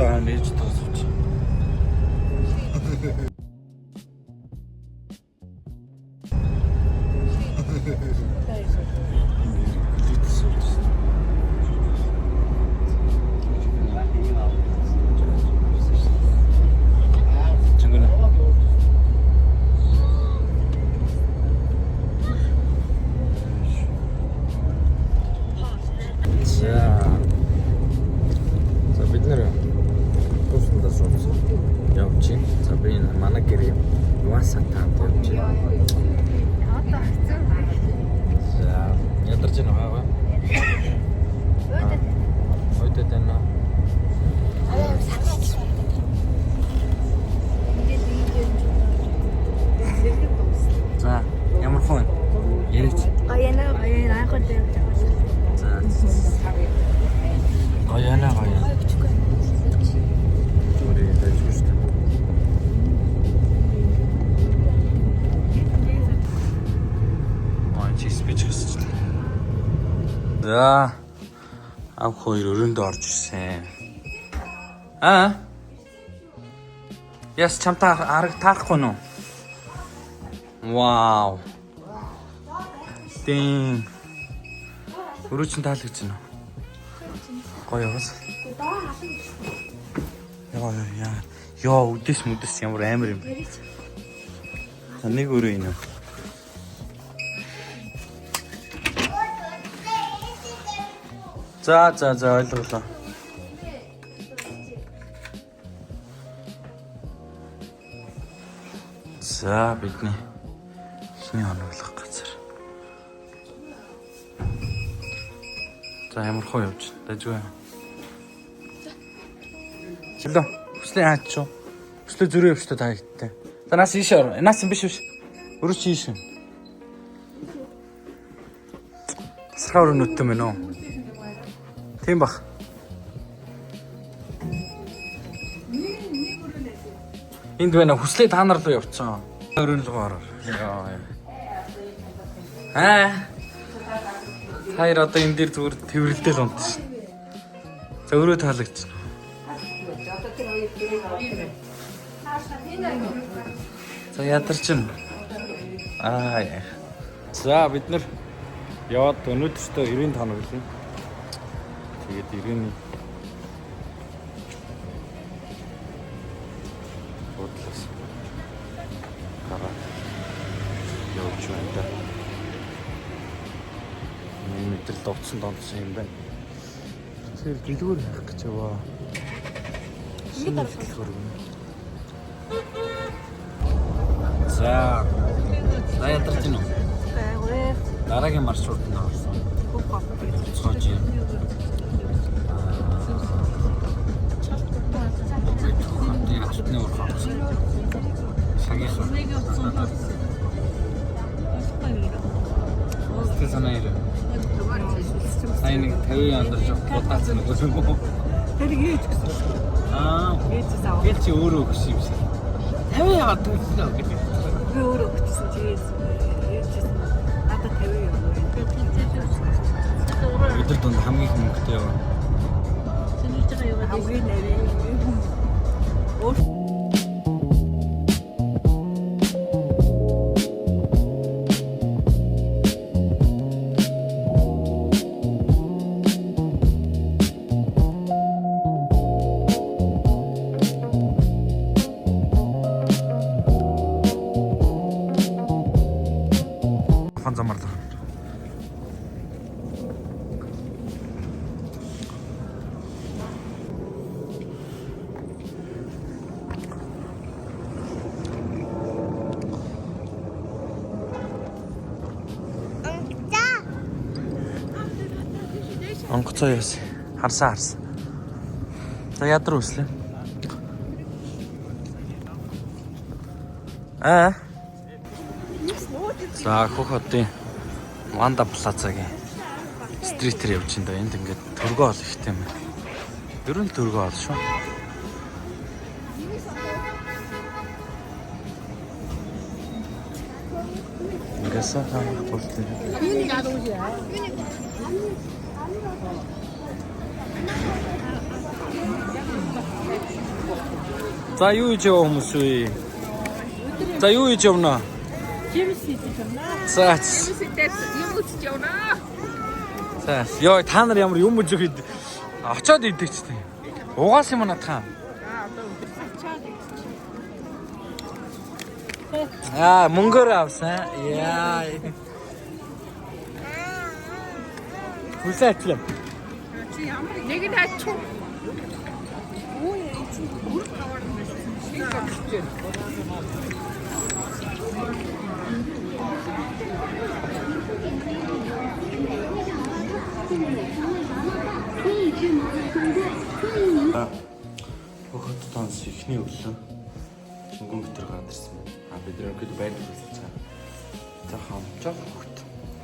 Цаа нээж тасууч. За бид нэр туусандаа суусан. Явж чинь. За би энэ манай гэрээ Юансантанд явж байна. За ядарч байгаа. Хойдод байна. За ямар хон? Яриач. Гаяна анхад дээр. За. Гаяна. Төрий дайгч шүү. Спич хийсэн. За ав хоёр өрөөндөө орж ирсэн. Яс чамтай арга таахгүй нү? Вау. Тин. Өрөөч нь таалагдж байна уу? Гоё яваас. Яа, үдэс мүдэс ямар амар юм бэ? Нэг өрөө инэ. За ойлголоо. За бидний шинэ оноглох газар. За ямар хоо явж дажгүй. Чилээ. Хүслээ хаач чуу. Хүслээ зөрөө явж та хайттай. За нас ийш ор. Нас биш. Өрөө чи ийш. Сархаа өрөөнөттэй мэн үү? Тийм бах. Энд байна хүслээ та нар руу явцсан. Өрөөн рүү ороо. Хайр одоо энэ дээр зүгээр тэрвэрлдэл унтсан. За өрөө таалагдсан. За ядарч байна. За бид нэр яваад өнөөдөртөө 95 гэлээ. Тэгээд ирэний бодлоос гараад явж байна да. Мэдрэл довцсон юм байна. Тэгэхээр гэлгүүр хийх гэж яваа. Нэг дарахлах. За ядарч байна уу? Дараагийн маршрутанд орсон. Цоож юм. Яцны урхан. Сагис. Тэсанайр. Сайн 50 яндар жоо таац нэг үгүй. Тэр хийж гисэн. Гэж чи өөрөө өгч юм шиг. 50 яваад төлөө гэдэг. Би өөрөө өгчсөн чигээр ярьжсэн. Надад 50 юм. Өдөр донд хамгийн хөнгөтэй яваа. Чиний жага яваад хамгийн нэрээ. Замарлаа. Онгоцоо яас. Харсан. За ядар үслээ. За хөх хотын Ванда Плазагийн стритээр явж байна да. Энд ингээд төргөө ол ихтэй юм. Ер нь төргөө ол шүү. Ингээс хаах болтой. За юу хийж яваа хүмүүс вэ? За юу хийж явна? Жимс хийж байна. За. Юм үзэж явна. За. Йоо та нар ямар юм үзэх хэд очоод идэх ч тийм. Угаас юм надхаа. Мөнгөөр авсан. Яа. Хүсээчлээ. Чи ямар нэг нь ачуу. Өө яа чи бүр тавар байсан. Хөхөд тонс ихний өглөө хингүүн битэр гадарсан байна. Бид нэрхэд байдаг байсан цаа. За хамчаа хөхт.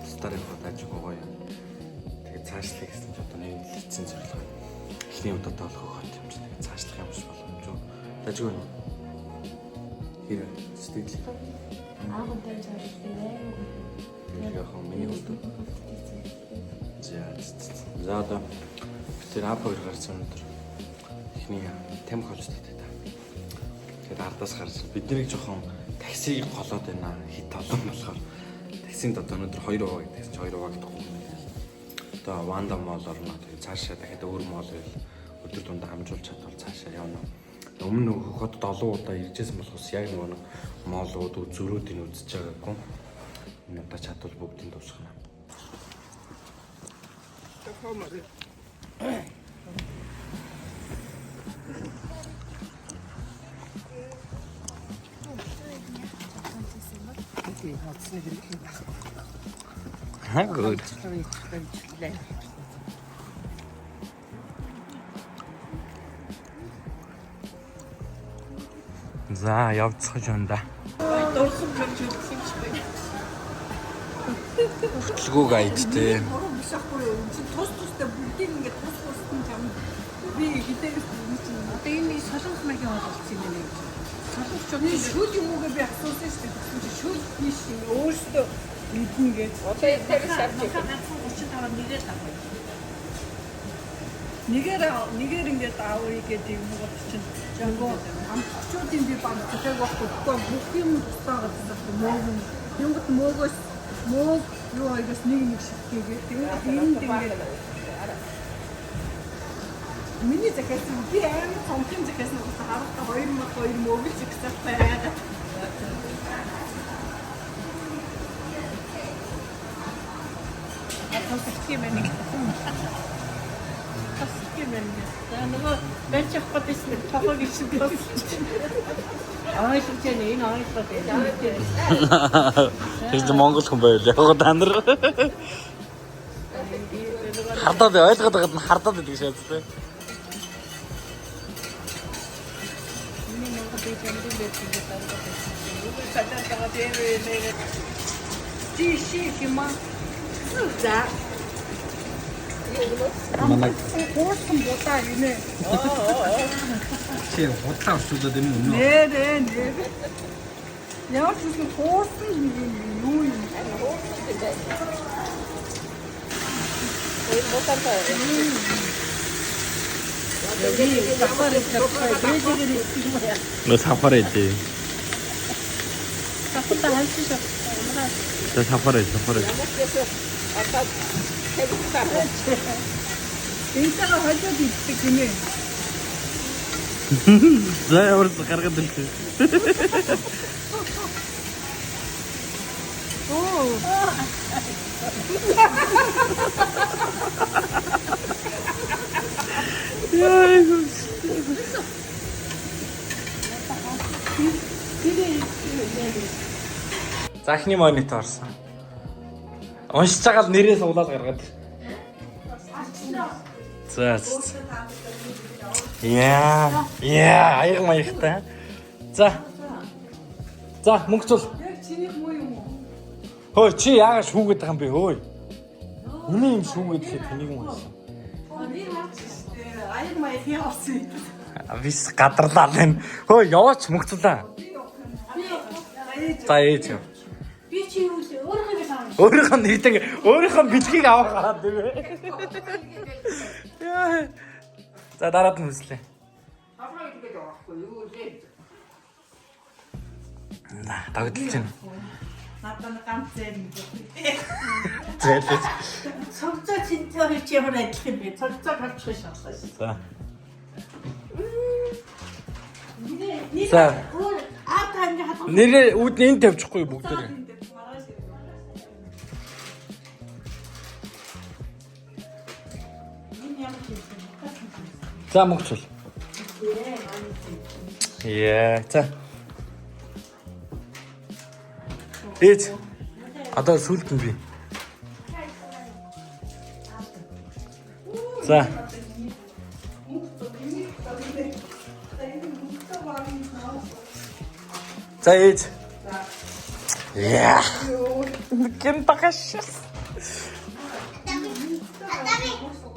Старыг хадаж байгаа юм. Тэгээд цаашлах гэсэн ч одоо нэг лицэн зорилго. Ихний удаа тоолох хөхт юм чинь тэгээд цаашлах юм шиг боломж юу. Дажгүй юу? Хэрэг сэтгэл. Аагатай чааштай. Яг хөө миний удаа. За одоо тэр апаар гарсан өндөр ихний тэм холж татдаг. Тэгээд ардаас гарч биднийг жоохон таксиг голоод байна. Хит олон болохоор таксинд одоо өндөр 2 хуваа гэдэгс чи 2 хуваа гэдэггүй юм байна. Одоо Ванда мол орно. Тэгээд цаашаа дахиад өөр мол байл өдөр дундаа хамжуулж чадвал цаашаа явна. Өмнө хотод олон удаа иржсэн болохоос яг нэг молууд зөрүүдийг үзэж байгаагүй. Энэ удаа чадвал бүгдийг дуусгана. Good. За явцгааж байна да. Дурсан болж үзсэн юм шиг байна. Хөтлгөөг айдтэй. Бисахгүй юу? Чи тустай бүгдийг ингээд тустай юм. Би хитээс юм чинь. Одоо энэ солонгос маягийн болсон юм байна. Солонгосчууд шүд юм уу би асуусан шүү дээ. Шүд биш юм. Өөрөөсөө мэднэ гэж. Одоо тэр шавж. 35 нэгээр тавь. Нэгээр ингээд аавыг гэдэг юм уу чинь. Жангоо амтчуудын би баг цэцэг байхгүй бүх юм тусаагаад байна. Юугт мөөгөөс мөөг юу айгаас нэг шигтгээд тэгээд энд ингээд миний захиас би амар цомхон захиас нь харахад 2 мөөгөл зэгсэх байгаад. Тасчих юм байна. Тасчих юм байна. Нөгөө бэлч авах гэсэн тохог ишиг болсон. Аа шигчэн энэ ойлголоо дээ. Тэгж Монгол хүн байл яг та нар. Хардаад ойлгоод байгаад нь хардаад байдаг шээ тэ. Миний Монгол бие зэмдэн байсан гэдэг таагаад байна. Тиши хима. За. Манай Хөөсөн бодаа инэ. чи худлаа авчулаад юм уу? Нэ. Яач ч хөөсөн юу юм. 너 사파레지. Сахта хальчих. 저 사파레지. Энтэйгээ хожоод идэх гинэ. За яварс гаргаад ирсэн. Оо. Захны монитор орсон. Уншиж байгаа л нэрээ суулаад гаргаад. За. Яа, аяг маягтай. За, мөнгө цул. Яг чиний муу юм уу? Хөөе, чи яагаад шүүгээд байгаа юм бэ, хөөе? Үнэн юм шүүгээд л тэнийг юм байсан. Би мартчихжээ. Аяг маяг явсан. Вис гадарлаа л. Хөөе, яваач мөнгө цулаа. За ээж юм. Би чи юу л өөрөө саа. Өөрийнхөө нэрдэг, өөрийнхөө бэлгийг авах хараад дээ. За дараад нь хүслээ. Авраг гэдэг байхгүй юу? Дагдалж байна. Надад ганц зээл. Зээлээ. Цогцоо цэнтэй хийж ямар адилхан юм бэ? Цогцоо гарчих шатлаа шүү. За. Нэр За. аатаа ингэ хатах. Нэрээ үүдний энэ тавьчихгүй бүгдээрээ. За мөгчл. Яа, за. Ээж. Одоо сүлд нь би. За. За ээж. Яа. Кин тахаш.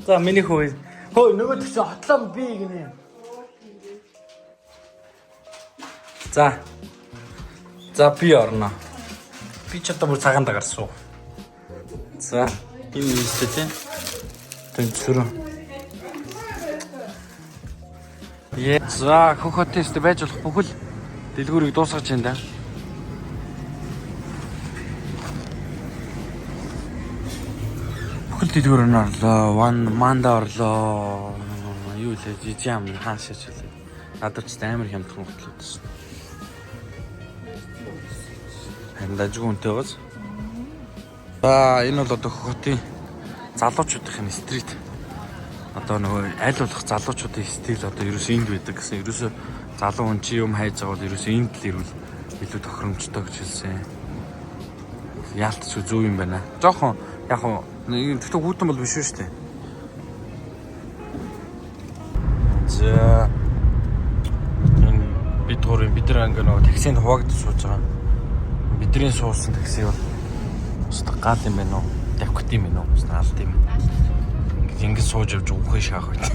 За миний хөөе. Хөөе нөгөө төч хотлоо би гинэ. За. За би орно. Би ч одоо бүр цагаан дагаар суу. За энэ юу ч тийм. Тэнцвэр. Яа. За хөхөтэйст байж болох бүхэл дэлгүүрийг дуусгаж байна да. Бүхэл дэлгүүр нь орлоо. Манда орлоо. Юу лээ жижигам хаашаач лээ. Надад ч амар хямдхан готлоод шин. Хандаж гүнтэй гоц. За энэ бол одоо хөхөтийн залуучуудын стрит. Одоо нөгөө аль болох залуучуудын стил одоо ерөөсөө энд байдаг гэсэн. Ерөөсөө залуу хүн чи юм хайж байгаа бол ерөөсөө энд л ирвэл илүү тохиромжтой гэж хэлсэн. Яалтч зөв юм байна. Жохон яг хуу тэгтээ хүүтэн бол биш шүү дээ. За энэ бид нар ингээ нөгөө таксинд хуваагдаж сууж байгаа. Бидний суусан такси бол өстө гал юм байна уу? Давхт юм байна уу? Өстө алт юм. Ингээд сууж явж ухах шаах байт.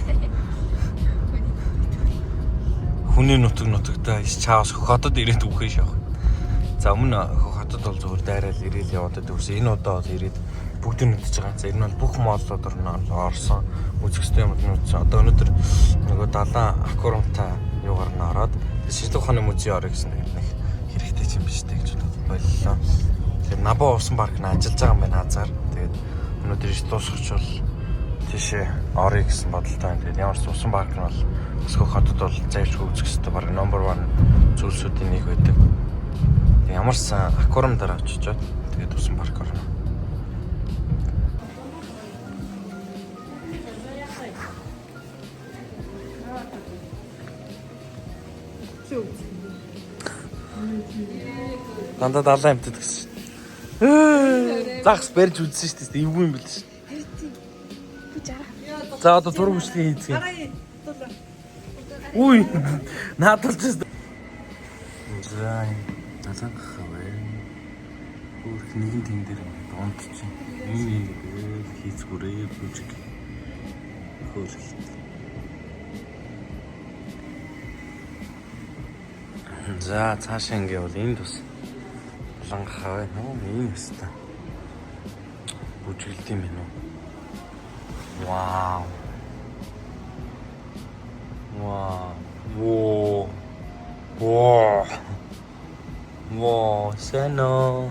Хүний нутагтаа иш чаавс хотод ирээд ухах шаах. За өмнө хотод бол зөвхөн дайраал ирээл яваад дүүс. Энэ удаа бол ирээд бүгд нүдэж байгаа. За энэ бол бүх мооллууд орсон. Үзэсгэлэн юмнууд одоо өнөөдөр нөгөө далайн аквариумтай юугаар нь ороод шилдэг ухааны музей орё гэсэн нэг хэрэгтэй юм биш үү гэж боллоо. Тэгэхээр Набо усан парк нь ажиллаж байгаа юм байна хазаар. Тэгээд өнөөдөр иш дуусгач бол тийшээ орё гэсэн бодолтой байна. Тэгээд ямар ч усан парк нь бол Өсгөх хотод бол зайлшгүй үзэх хэрэгтэй баг номер 1 зүйлсүүдийн нэг байдаг. Тэгээд ямар ч аквариум дараа очичоод тэгээд усан парк орно. Дандаа далайн амтд гэсэн. Загс барьж үзсэн шүү дээ. Эвгүй юм бэл шүү. За одоо зураг бичлэг хийцгээе. Ui, надад ч заа. Назан хаваа. Өөр нэгэн тэн дээр донд чинь. Ийм хийцгүрээ бүжиг. Хөөрхөл. За цаашаа ингээвэл энэ тус. Улан хаваа нөө ийм өстө. Бүжиглд юм байна уу? Вау. Wow. Wow. Wow, сэно.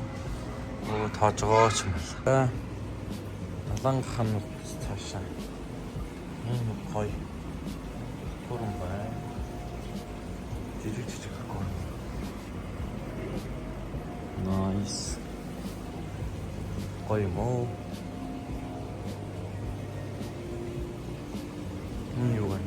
Оо тоожгооч юм байна. Далан ханууд цаашаа. Энэ гоё. Бүрэн бай. Жижиг гоё. Nice. Гоё мó. Юу вэ?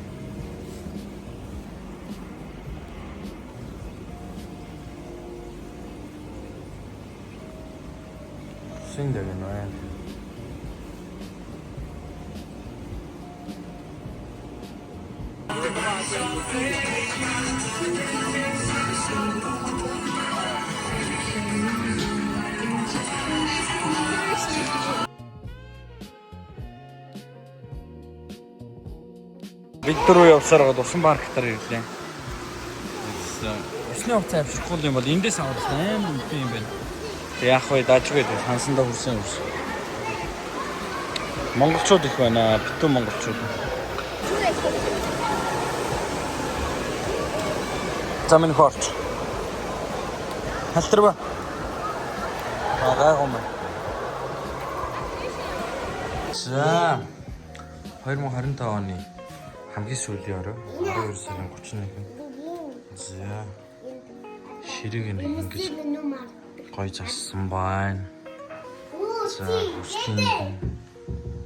Синдэр нэ. Бид рүү явсаар гад усан парктаар ирлээ. Усны хувцас авчихгүй юм бол эндээс авах амар үгүй юм байна. Яг хөө даажгүй хансандаа хүрсэн юм шиг. Монголчууд их байна, битүү монголчууд. За минь хорч. Халтарба. Гайхам байна. За 2025 оны хамгийн сүүлийн орой 12 сарын 31-нд. За ширэг нэг ингэж гоё зассан байна. За хүчлэн.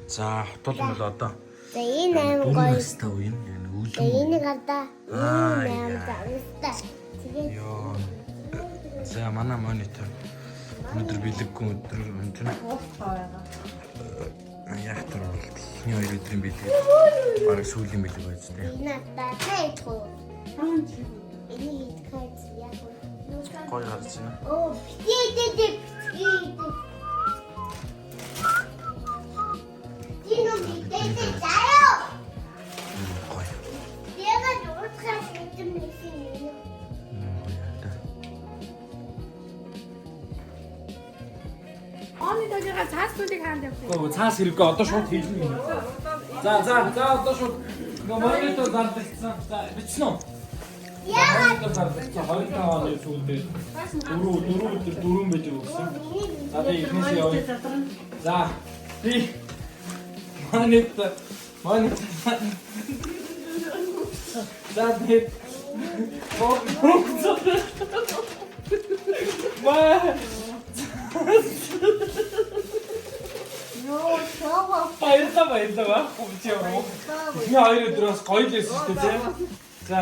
За хотол бол одоо. За энэ аим гоё. Тав юм яг үлэн. За энэ гадаа. Аим загстай. Тэгээд Йоо. За манай монитор өнөөдөр бэлэггүй өдөр өнтөн. Яг тэр бол ихний 2 өдрийн бэлэг. Бараг сүүлийн бэлэг байж тээ. энэ надаа тайх уу. Энийг идэх яг. Гоё харж байна. Оо, битээ. Дино битээ заяа. Гоё. Яга дуусгах юм нэсээ. Оны дагага цаас зүйлийг хаанд явсан. Оо цаас хэрэггүй одоо шууд хийлнэ. За одоо шууд монитор зардагцсан. За бичсэн үү? Монитор зардагцсан 25 оны сүүлдээ 4 бэлэг өгсөн. За би ихнээс явъя. За би монитор за би Ёо, чого. баярлалаа. Хөвчөө. Ихний 2 өдрөөс гоё л байсан шүү дээ. За.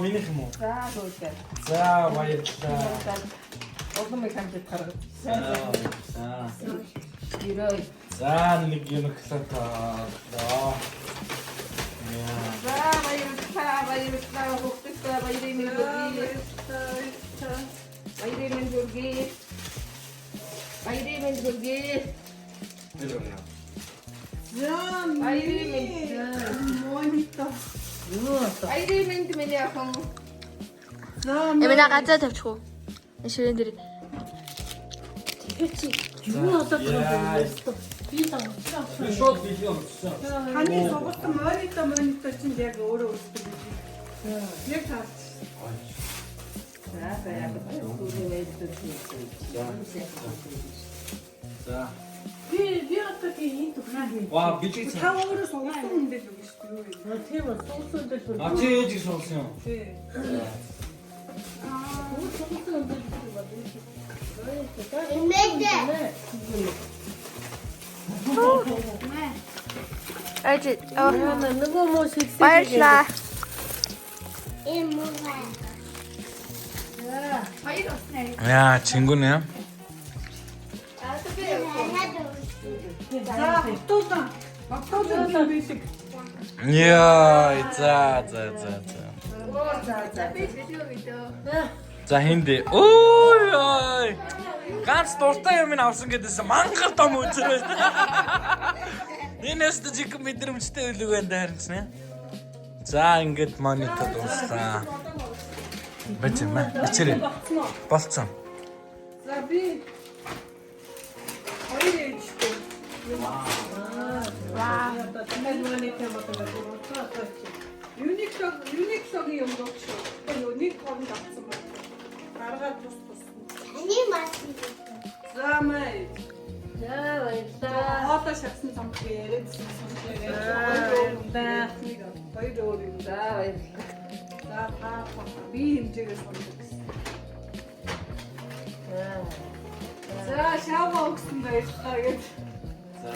Минийх юм уу? За goed. За баярлалаа. Олон мэг хамт гаргав. За. Ирээ. За нэг юм хэлээ. За баярлалаа. Хөхтэй баярын хүргэе. Баярын хүргэе. Айрын миний ахан. Эмэна газар тавьчих уу? Ширэн дээр. Би шууд видео хийсэн. Ханы сонгосон монитор чинь яг өөрөө үүсдэг юм. Яг таарч. За За. би одоо тийм тухнаа хий. Ваа бэлэг Та өөрөө сонгосон юм дээр үг шүү дээ. Тийм үү, сонгосон дээр шүү. А чи ээж их сонсон юм. Тийм. Имэдэ. Ажи. Нөгөө муу шигсэн. Баярлаа. Имэдэ. Баяр усна. Яа, чингүн яа. За, автодан бишиг. Яа, за. За хинди. Ой. Ганц дуртай юм авсан гэдээс мангар том үзрээ. Энэс ч их мэдрэмжтэй үлэг байна даарч нэ. За ингээд монитор дууссан. Бачмаа. Ичрээ. Болцсон. За би хоёр ээжтэй. Вау. Юник шогийн юм доо шүү. Юник хооронд авсан байна. Гаргаад тус. Таны масын. За мэй. За баярлаа. Одоо шатсан цамх яриадсан сонсоо. Хоёр өөр юм. За баярлалаа. За таа би хэмжээгээр сонсох гэсэн. За шаава өгсөн баярлалаа гэж. За.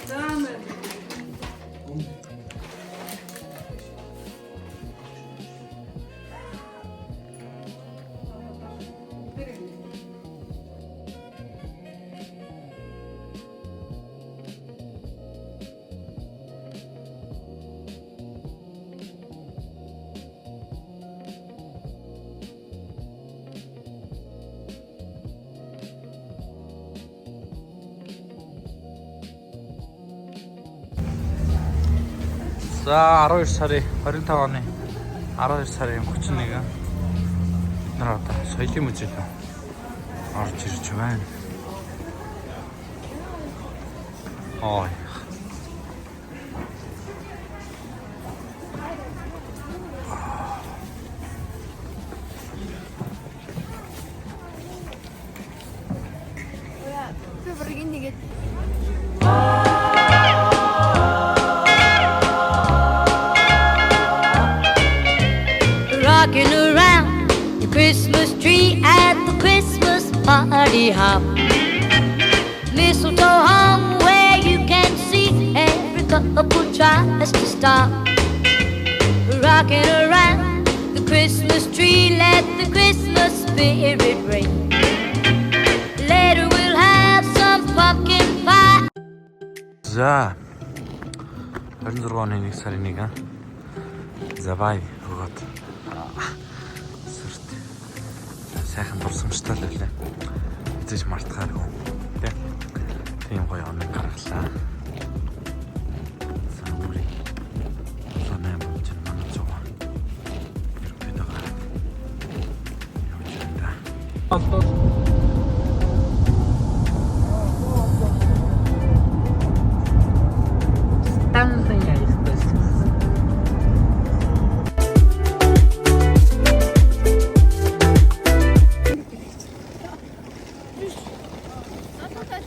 За мэй. За 12 сарын 25 оны 12 сарын 31 бид нар одоо соёлын музейд орж ирж байна. Ой. Энийг Rocking around the Christmas tree at the Christmas party hop. Mistletoe hung where you can see every couple tries to stop. Rocking around the Christmas tree, let the Christmas spirit ring. Later we'll have some pumpkin pie. За 26 оны 1 сарын 1 за бай өгөөд сүрт сайхан дурсамжтай л байлаа. Эцэж мартахааргүй тийм гоё оног гаргалаа. За бүрий сонаа болж манай жоо бид байгаа юу юм да. Станция есть.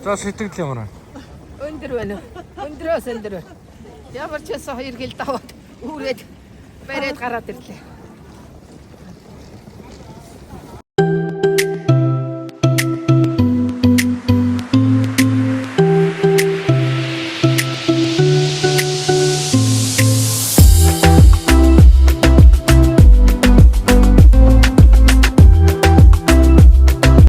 За сэтгэл ямар вэ? Өндөр байна уу? Өндрөөс өндөр. Ямар ч байсан хоёр хил даваад үүрээд бариад гараад ирлээ.